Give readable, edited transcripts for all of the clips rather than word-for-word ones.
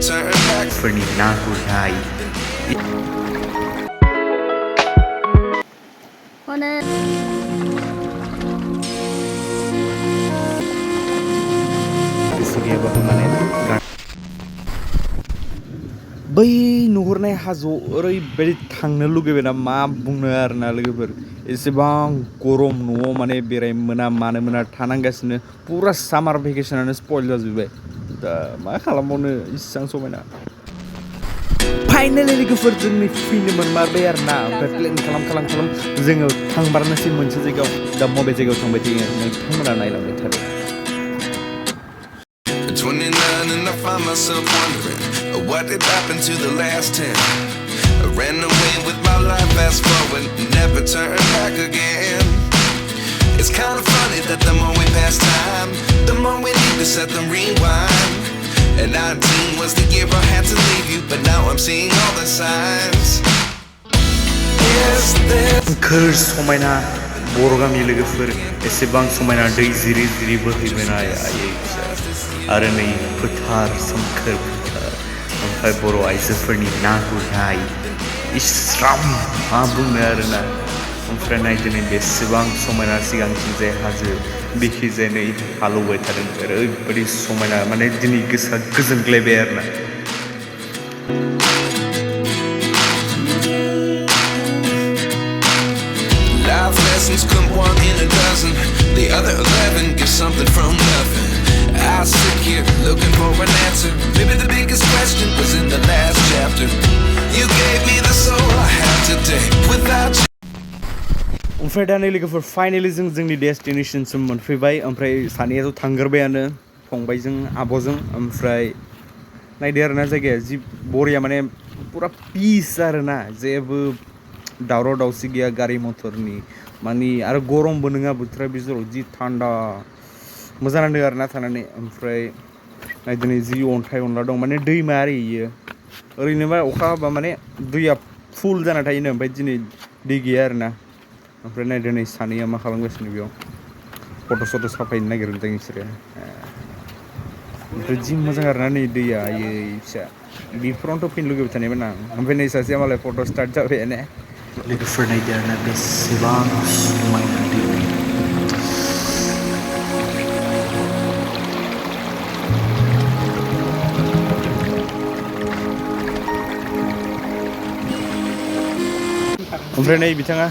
turn back. फोरनि ना गुरनाय बै नुहुरनाय हाजोआव ओरैबायदि थांनो लुगैबायना मा बुंनो आरोना लोगोफोर एसेबां गरम न'आव माने बेरायनो मोना मानो मोना थानांगासिनो पुरा सामार भेकेसनानो स्पइल जाजोब्बाय दा मा खालामबावनो इसेबां समायना फाइनालि लोगोफोर जोंनि फैनो मोनमारबाय आरोना ओमफ्राय प्लेन खालाम जोङो थांबारनोसै मोनसे जायगायाव दा बबे जायगायाव थांबाय थायो नोंथांमोना नायलांबाय थादों 29 and I find myself wondering what did happen to the last 10. I ran away with my life, fast forward, never turn back again. It's kind of funny that the more we pass time, the more we need to set them rewind. And 19 was the year I had to leave you, but now I'm seeing all the signs. Is this सोमखोर समायना बर' गामि लोगोफोर एसेबां समायना दै जिरि जिरि बोहैबोनाय आयै आरो नै फोथार सोमखोर फोथार ओमफ्राय बर' आइजोफोरनि ना गुरनाय इस्राम मा बुंनो आरोना ओमफ्राय नायदो नै बेसेबां समायना सिगांथिंजाय हाजो बिखिजाय नै हालौबाय थादों ओरैबायदि समायना माने दिनै गोसोआ गोजोनग्लायबाय आरोना life lessons come one in a dozen, the other 11 get something from nothing. I sit here looking for an answer. Maybe the biggest question was in the last chapter. You gave me the soul I have today. Without you. ओमफ्राय दा नै लोगोफोर finally जों जोंनि डेस्टिनेशनसिम मोनफैबाय ओमफ्राय सानैयाथ' थांगोरबायानो फंबायजों आब'जों ओमफ्राय नायदो आरोना जायगाया जि बरिया माने पुरा पिस आरोना जेबो दावराव दावसि गैया गारि मथरनि माने आरो गरमबो नङा बोथोरा बे जेराव जि थान्दा मोजां नांदों आरोना थानानै ओमफ्राय नायदो नै जि अन्थाइ अनला दं माने दैमा आरो इयो ओरैनोबा अखा हाबा माने दैया फुल जाना थायोनो ओमफ्राय दिनै दै गैया आरोना ओमफ्राय नायदो नै सानैया मा खालामगासिनो बेयाव फट' साफायनो नागिरदों बिसोरो ओमफ्राय जि मोजां आरोना नै दैया आयै फिसा बेफोरावनोथ' फैनो लुगैबाय थानायमोन आं ओमफ्राय नै सासेया मालाय फट' स्टार्ट जाबायानो लोगोफोर नायदो आरोना बेसेबां समायना दै ओमफ्राय नै बिथाङा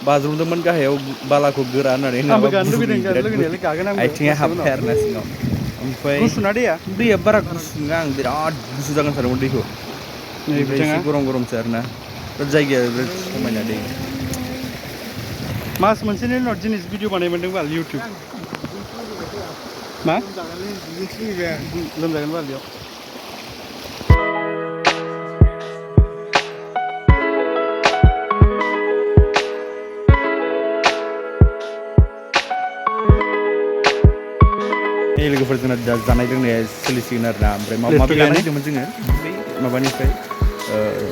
बाज्रुमदोंमोन गाहायाव बालाखौ गोरा होननानै आथिङा हाबबाय आरोना सिङाव ओमफ्राय दैया बारा गुसु नङा आं बिराद गुसु जागोन सानदोंमोन दैखौ एसे गरमसो आरोना जायगाया बिराद समायना दै मास मोनसेनि उनाव जिनिस भिडिअ बानाय मोनदों बाल इउटिउब मा लोमजागोन बाल बेयाव लोगोफोर जोंना दा जानाय लोंनाया सोलिसिगोन आरोना ओमफ्राय माबा माबि लाना फैदोंमोन जोङो माबानिफ्राय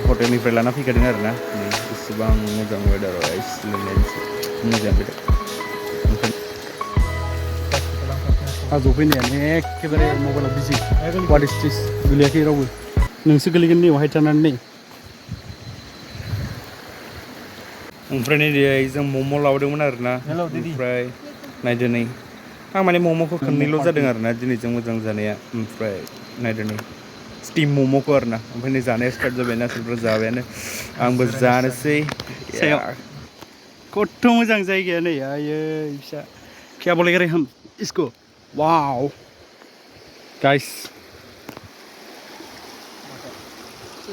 हटेलनिफ्राय लाना फैखादों आरोना एसेबां मोजां वेदाराव आइस लोंनायनिसो मोजां फैदों ओमफ्राय हाजोआव फैनायानो एखेबारे मबाइलाव बिजि वाट इज दिस गोलैयाखै रावबो नोंसो गोलैगोन नै अहाय थानानै नै ओमफ्राय नै जों मम' लाबोदोंमोन आरोना ओमफ्राय नायदो नै आं माने मम'खौ खननैल' जादों आरोना दिनैजों मोजां जानाया ओमफ्राय नायदो नै स्टिम मम'खौ आरोना ओमफ्राय नै जानाया स्टार्ट जाबायना सोरबा जाबायानो आंबो जानोसै खथ' मोजां जायगाया नै आयै फिसा क्या बोलेगा रे हम इसको वाव गाइस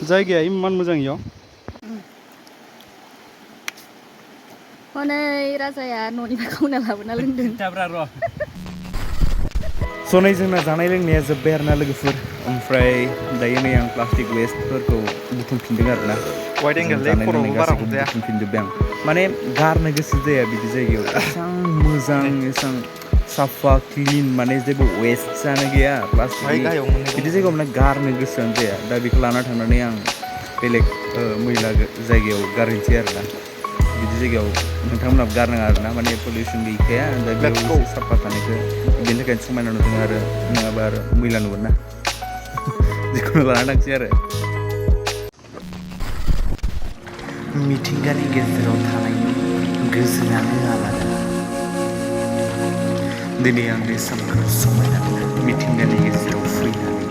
जायगाया इमान मोजां इयाव हनै राजाया न'निफ्राय खावना लाबोना लोंदों सनै जोंना जानाय लोंनाया जोब्बाय आरोना लोगोफोर ओमफ्राय दायो नै आं प्लास्टिक वेस्टफोरखौ बुथुमफिनदों आरोना जानाय लोंनाय गासैखौ बुथुमफिनजोब्बाय आं माने गारनो गोसो जाया बिदि जायगायाव एसां मोजां एसां साफा क्लिन माने जेबो वेस्ट जानो गैया प्लास्टिक बिदि जायगायाव माने गारनो गोसोआनो जाया दा बेखौ लाना थांनानै आं बेलेग मैला जायगायाव गारहैनोसै आरोना बिदि जायगायाव नोंथांमोनाबो गारनाङा आरोना माने पलिउसन गैखाया दा बेयाव साफा थानायखौ बेनि थाखायनो समायना नुदों आरो नङाबा आरो मैला नुगोन ना जिखुनु लाना थांसै आरो मिथिंगानि गेजेराव थानायनि गोजोनानो आलादा दिनै आं बे सोमखोर समायना मिथिंगानि गेजेराव फैनानै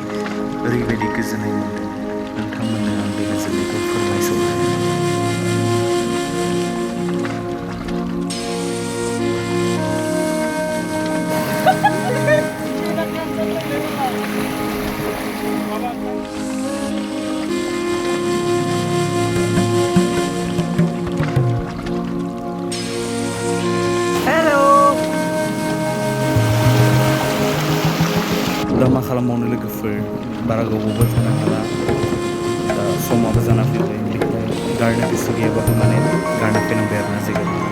ओरैबायदि गोजोननाय मोन्दों नोंथांमोननो आं बे गोजोननायखौ फोरमायस'नो दा मा खालामबावनो लोगोफोर बारा गोबावबो थानो हाला दा समाबो जाना फैबाय बेनिफ्राय गारनो गोसो गैयाबाबो माने गारना फैनांबाय आरोना जायगायाव